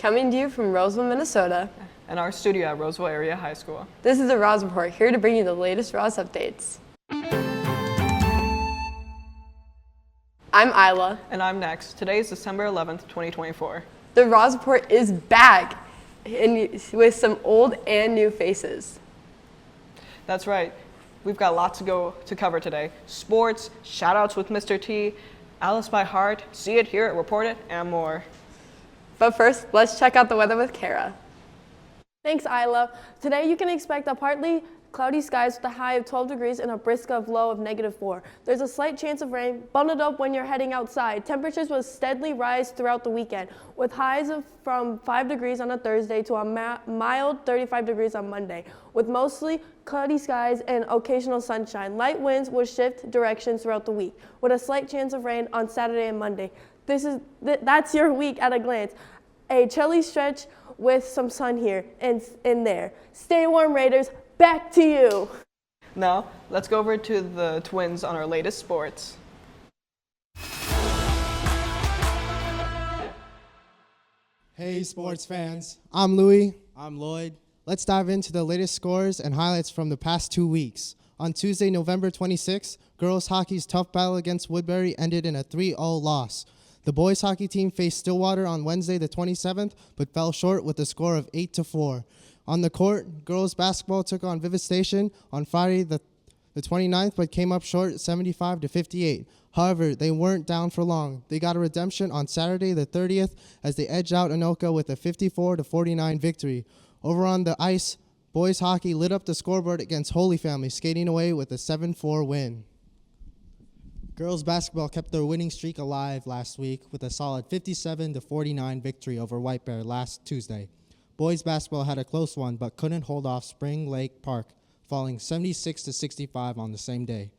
Coming to you from Roseville, Minnesota. And our studio at Roseville Area High School. This is the Roz Report, here to bring you the latest Roz updates. I'm Isla. And I'm next. Today is December 11th, 2024. The Roz Report is back with some old and new faces. That's right. We've got lots to cover today. Sports, shout-outs with Mr. T, Alice by Heart, See It, Hear It, Report It, and more. But first, let's check out the weather with Kara. Thanks, Isla. Today you can expect a partly cloudy skies with a high of 12 degrees and a brisk of low of -4. There's a slight chance of rain. Bundled up when you're heading outside. Temperatures will steadily rise throughout the weekend, with highs from 5 degrees on a Thursday to a mild 35 degrees on Monday, with mostly cloudy skies and occasional sunshine. Light winds will shift directions throughout the week, with a slight chance of rain on Saturday and Monday. That's your week at a glance. A chilly stretch with some sun here and in there. Stay warm, Raiders. Back to you. Now, let's go over to the Twins on our latest sports. Hey sports fans, I'm Louie. I'm Lloyd. Let's dive into the latest scores and highlights from the past 2 weeks. On Tuesday, November 26th, girls hockey's tough battle against Woodbury ended in a 3-0 loss. The boys hockey team faced Stillwater on Wednesday the 27th, but fell short with a score of 8-4. On the court, girls basketball took on Vivid Station on Friday the 29th, but came up short 75-58. However, they weren't down for long. They got a redemption on Saturday the 30th as they edged out Anoka with a 54-49 victory. Over on the ice, boys hockey lit up the scoreboard against Holy Family, skating away with a 7-4 win. Girls basketball kept their winning streak alive last week with a solid 57-49 victory over White Bear last Tuesday. Boys basketball had a close one but couldn't hold off Spring Lake Park, falling 76-65 on the same day.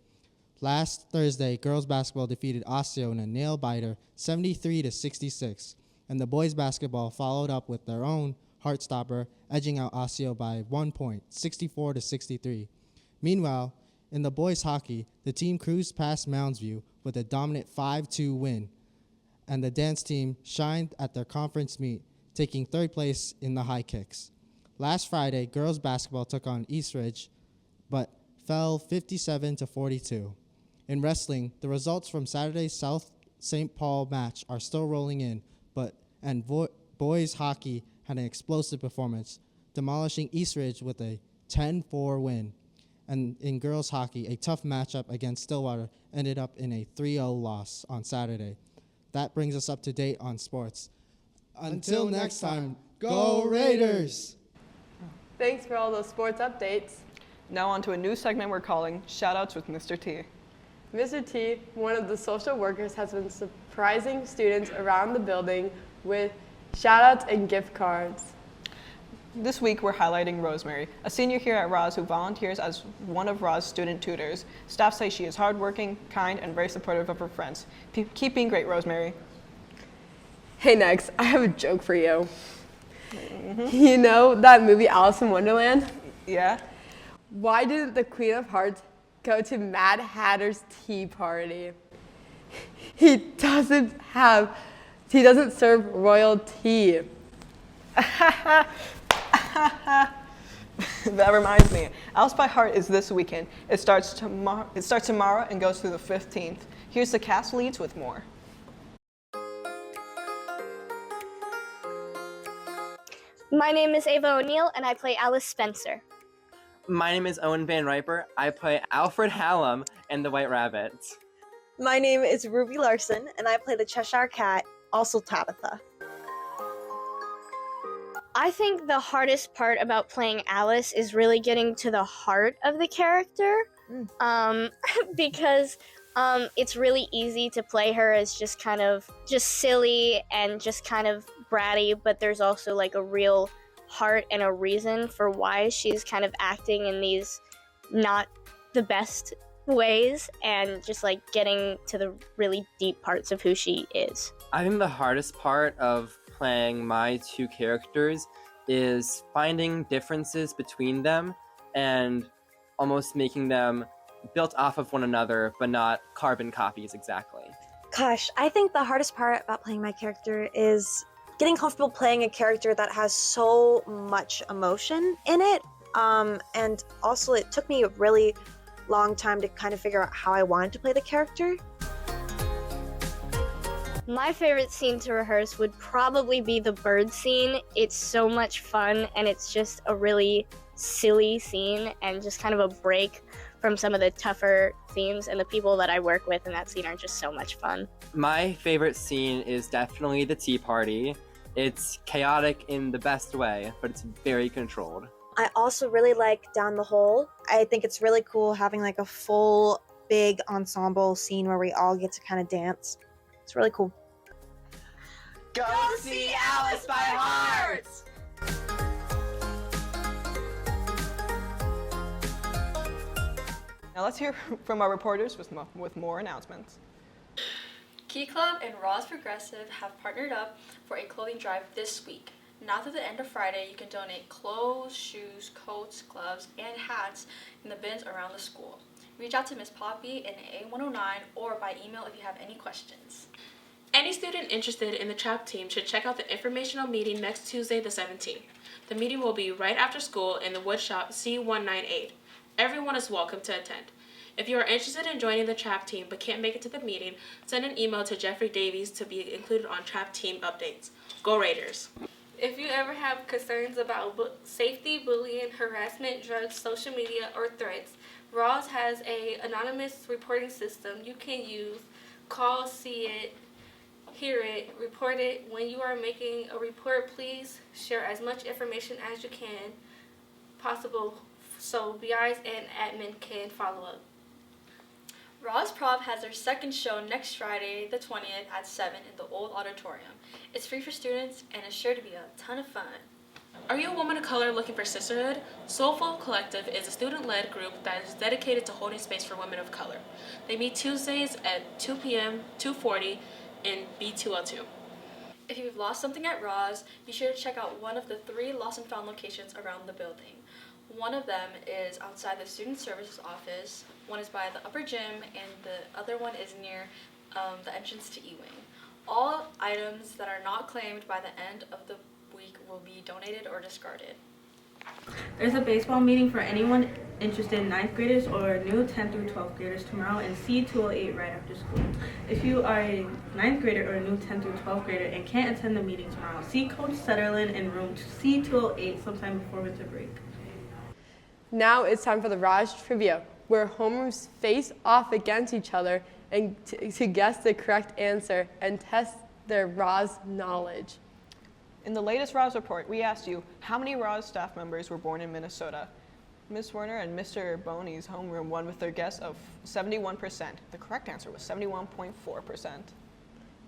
Last Thursday, girls basketball defeated Osseo in a nail-biter 73-66, and the boys basketball followed up with their own heartstopper, edging out Osseo by 1 point, 64-63. Meanwhile, in the boys hockey, the team cruised past Moundsview with a dominant 5-2 win, and the dance team shined at their conference meet, taking third place in the high kicks. Last Friday, girls basketball took on Eastridge, but fell 57-42. In wrestling, the results from Saturday's South St. Paul match are still rolling in, boys hockey had an explosive performance, demolishing Eastridge with a 10-4 win. And in girls hockey, a tough matchup against Stillwater ended up in a 3-0 loss on Saturday. That brings us up to date on sports. Until next time, go Raiders! Thanks for all those sports updates. Now on to a new segment we're calling Shoutouts with Mr. T. Mr. T, one of the social workers, has been surprising students around the building with shout-outs and gift cards. This week, we're highlighting Rosemary, a senior here at Roz who volunteers as one of Roz's student tutors. Staff say she is hardworking, kind, and very supportive of her friends. Keep being great, Rosemary. Hey, next, I have a joke for you. You know that movie Alice in Wonderland? Yeah? Why didn't the Queen of Hearts go to Mad Hatter's tea party? He doesn't serve royal tea. That reminds me, Alice by Heart is this weekend. It starts tomorrow and goes through the 15th. Here's the cast leads with more. My name is Ava O'Neill, and I play Alice Spencer. My name is Owen Van Riper. I play Alfred Hallam and the White Rabbits. My name is Ruby Larson, and I play the Cheshire Cat, also Tabitha. I think the hardest part about playing Alice is really getting to the heart of the character, because it's really easy to play her as just silly and just kind of bratty, but there's also like a real heart and a reason for why she's kind of acting in these not the best ways, and just like getting to the really deep parts of who she is. I think the hardest part of playing my two characters is finding differences between them and almost making them built off of one another, but not carbon copies exactly. Gosh, I think the hardest part about playing my character is getting comfortable playing a character that has so much emotion in it. And also, it took me a really long time to kind of figure out how I wanted to play the character. My favorite scene to rehearse would probably be the bird scene. It's so much fun, and it's just a really silly scene and just kind of a break from some of the tougher themes, and the people that I work with in that scene are just so much fun. My favorite scene is definitely the tea party. It's chaotic in the best way, but it's very controlled. I also really like Down the Hole. I think it's really cool having like a full big ensemble scene where we all get to kind of dance. It's really cool. Go see Alice by Heart! Now let's hear from our reporters with more announcements. Key Club and Ross Progressive have partnered up for a clothing drive this week. Now through the end of Friday, you can donate clothes, shoes, coats, gloves, and hats in the bins around the school. Reach out to Miss Poppy in A109 or by email if you have any questions. Any student interested in the TRAP team should check out the informational meeting next Tuesday, the 17th. The meeting will be right after school in the woodshop C198. Everyone is welcome to attend. If you are interested in joining the TRAP team but can't make it to the meeting, send an email to Jeffrey Davies to be included on TRAP team updates. Go Raiders! If you ever have concerns about safety, bullying, harassment, drugs, social media, or threats, Ross has an anonymous reporting system you can use. Call, see it, hear it, report it. When you are making a report, please share as much information as you can possible so BIs and admin can follow up. Ross Prov has their second show next Friday, the 20th at 7 in the old auditorium. It's free for students and is sure to be a ton of fun. Are you a woman of color looking for sisterhood? Soulful Collective is a student-led group that is dedicated to holding space for women of color. They meet Tuesdays at 2 p.m., 240 in B202. If you've lost something at Ross, be sure to check out one of the 3 lost and found locations around the building. One of them is outside the Student Services office, one is by the upper gym, and the other one is near the entrance to E-Wing. All items that are not claimed by the end of the week will be donated or discarded. There's a baseball meeting for anyone interested in 9th graders or new 10th through 12th graders tomorrow in C208 right after school. If you are a 9th grader or a new 10th through 12th grader and can't attend the meeting tomorrow, see Coach Sutherland in room C208 sometime before winter break. Now it's time for the Raj Trivia, where homerooms face off against each other and to guess the correct answer and test their Roz knowledge. In the latest Roz report, we asked you how many Roz staff members were born in Minnesota. Ms. Werner and Mr. Boney's homeroom won with their guess of 71%. The correct answer was 71.4%.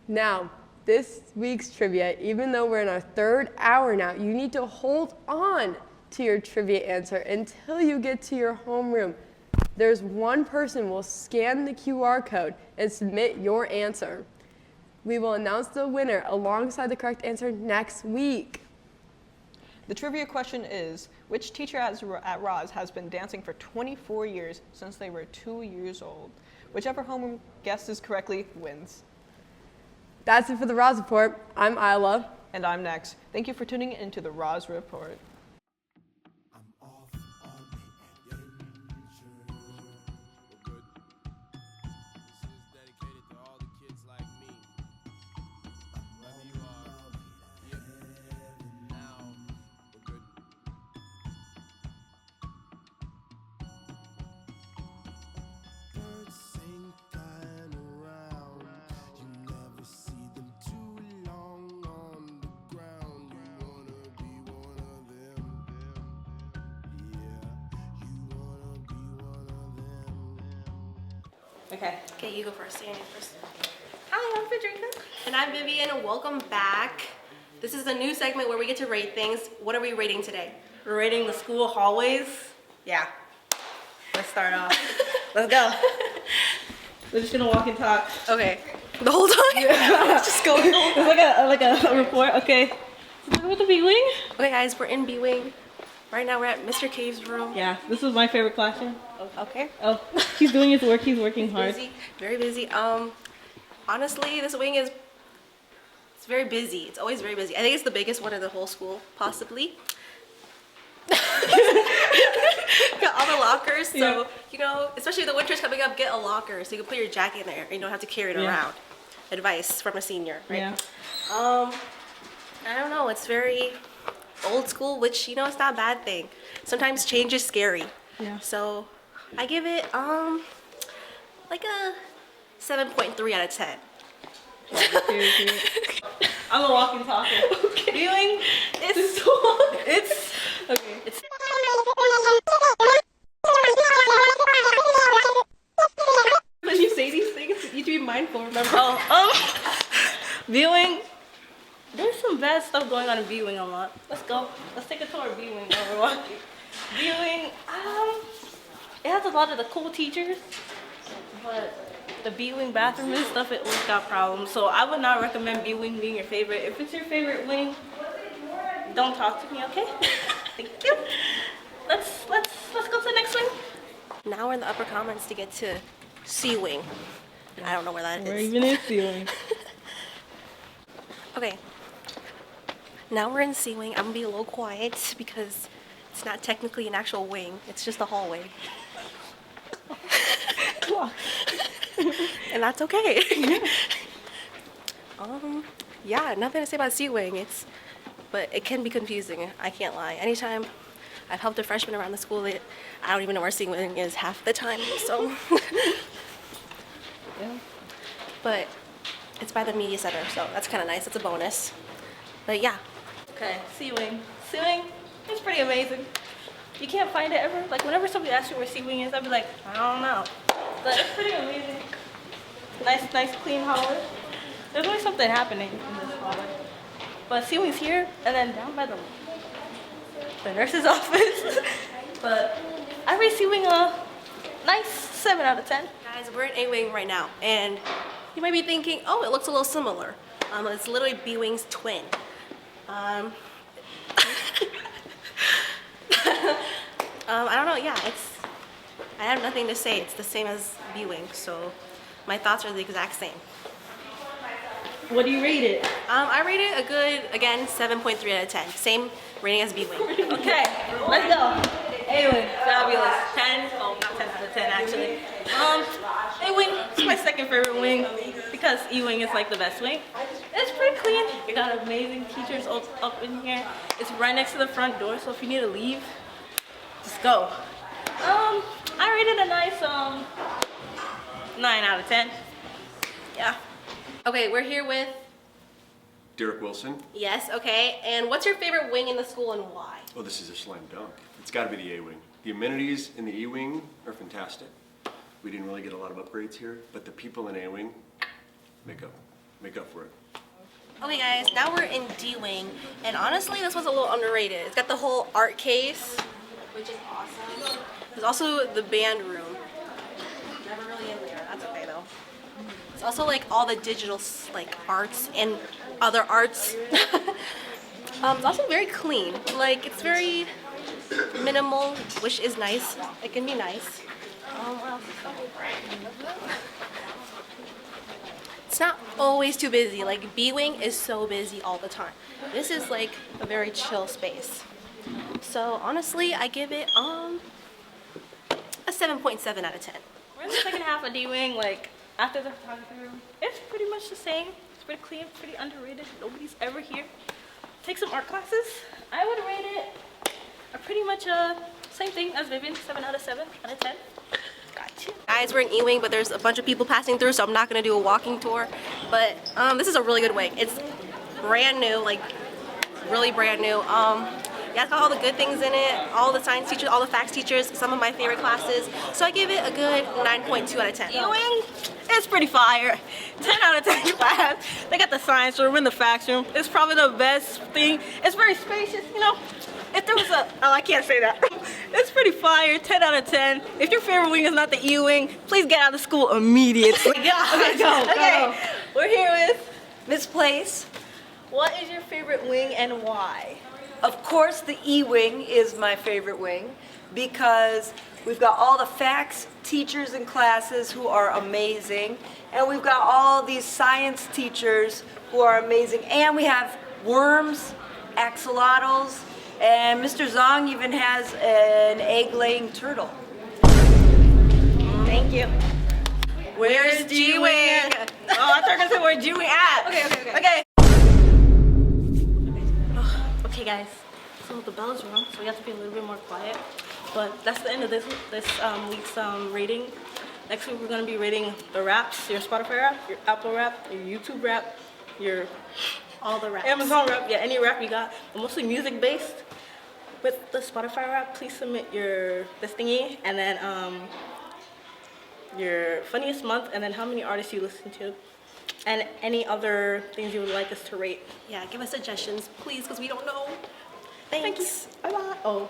Now, this week's trivia, even though we're in our 3rd hour now, you need to hold on to your trivia answer until you get to your homeroom. There's one person who will scan the QR code and submit your answer. We will announce the winner alongside the correct answer next week. The trivia question is, which teacher at Roz has been dancing for 24 years since they were 2 years old? Whichever homeroom guesses correctly wins. That's it for the Roz Report. I'm Isla. And I'm Next. Thank you for tuning in to the Roz Report. Okay, you go first. Sandy first. Hi, I'm Federica. And I'm Vivian, and welcome back. This is a new segment where we get to rate things. What are we rating today? We're rating the school hallways. Yeah. Let's start off. Let's go. We're just gonna walk and talk. Okay. The whole time? Yeah. Just go. It's like a report. Okay. So we're with the B-Wing. Okay, guys, we're in B-Wing. Right now we're at Mr. Cave's room. Yeah, this was my favorite classroom. Okay. Oh, he's doing his work. He's working hard. Busy, very busy. Honestly, this wing is It's very busy. It's always very busy. I think it's the biggest one in the whole school, possibly. Got all the lockers, so you know, especially the winter's coming up, get a locker so you can put your jacket in there and you don't have to carry it around. Advice from a senior, right? Yeah. I don't know. It's very old school, which you know, it's not a bad thing. Sometimes change is scary. Yeah. So I give it like a 7.3 out of 10. I'm a walking talker. Okay. Viewing, It's okay. It's when you say these things, you should be mindful. Remember? Viewing. There's some bad stuff going on in viewing a lot. Let's go. Let's take a tour of viewing while we're walking. Viewing, it has a lot of the cool teachers, but the viewing bathroom and stuff, it always got problems. So I would not recommend viewing being your favorite. If it's your favorite wing, don't talk to me, okay? Thank you. Let's go to the next wing. Now we're in the upper commons to get to C wing. I don't know where that is. Where even is viewing? Okay. Now we're in C wing. I'm gonna be a little quiet because it's not technically an actual wing. It's just a hallway. And that's okay. Yeah, nothing to say about C wing. But it can be confusing. I can't lie. Anytime I've helped a freshman around the school, I don't even know where C wing is half the time. So, Yeah. but it's by the media center, so that's kind of nice. It's a bonus. But yeah. Okay, C-Wing. C-Wing, it's pretty amazing. You can't find it ever. Like, whenever somebody asks you where C-Wing is, I'll be like, I don't know. But it's pretty amazing. Nice, clean hallway. There's always something happening in this hallway. But C-Wing's here, and then down by the nurse's office. But I rate C-Wing a nice 7 out of 10. Guys, we're in A wing right now, and you might be thinking, oh, it looks a little similar. It's literally B wing's twin. I don't know. Yeah, I have nothing to say. It's the same as B wing, so my thoughts are the exact same. What do you rate it? I rate it a good, again, 7.3 out of 10. Same rating as B wing. Okay, let's go. A-Wing, fabulous. 10, oh, not 10 out of 10 actually. A-Wing is my second favorite wing because E-Wing is like the best wing. It's pretty clean. You got amazing teachers up in here. It's right next to the front door, so if you need to leave, just go. I rated a nice 9 out of 10. Yeah. Okay, we're here with, Derek Wilson. yes, okay. And what's your favorite wing in the school and why? Oh, this is a slam dunk. It's got to be the A-Wing. The amenities in the E-Wing are fantastic. We didn't really get a lot of upgrades here, but the people in A-Wing make up for it. Okay guys, now we're in D wing, and honestly this was a little underrated. It's got the whole art case, which is awesome. There's also the band room. Never really in there, that's okay though. It's also like all the digital like arts and other arts. It's also very clean. Like it's very minimal, which is nice. It can be nice. What else is there? It's not always too busy. Like B-Wing is so busy all the time. This is like a very chill space. So honestly, I give it a 7.7 out of 10. We're in the second half of D-Wing, like after the photography room. It's pretty much the same. It's pretty clean, pretty underrated. Nobody's ever here. Take some art classes. I would rate it pretty much same thing as Vivian, 7 out of 7 out of 10. Gotcha. Guys, we're in E-Wing, but there's a bunch of people passing through, so I'm not gonna do a walking tour. But this is a really good wing. It's brand new, like really brand new. Yeah, it's got all the good things in it, all the science teachers, all the facts teachers, some of my favorite classes. So I give it a good 9.2 out of 10. E-Wing, it's pretty fire. 10 out of 10 class. They got the science room and the facts room. It's probably the best thing. It's very spacious, you know. If there was I can't say that. It's pretty fire, 10 out of 10. If your favorite wing is not the E-Wing, please get out of school immediately. Okay, go. We're here with Miss Place. What is your favorite wing and why? Of course, the E-Wing is my favorite wing. because we've got all the facts teachers in classes who are amazing, and we've got all these science teachers who are amazing, and we have worms, axolotls, and Mr. Zong even has an egg-laying turtle. Thank you. Where's G-Wing? Oh, I thought you were gonna say where G-Wing at. Okay. Okay, guys. So the bell is rung, so we have to be a little bit more quiet. But that's the end of this week's rating. Next week we're gonna be rating the raps, your Spotify rap, your Apple rap, your YouTube rap, your All the raps. Amazon rap, yeah, any rap you got, but mostly music based. With the Spotify rap, please submit this thingy, and then your funniest month, and then how many artists you listen to, and any other things you would like us to rate. Yeah, give us suggestions, please, because we don't know. Thanks. Bye bye. Oh.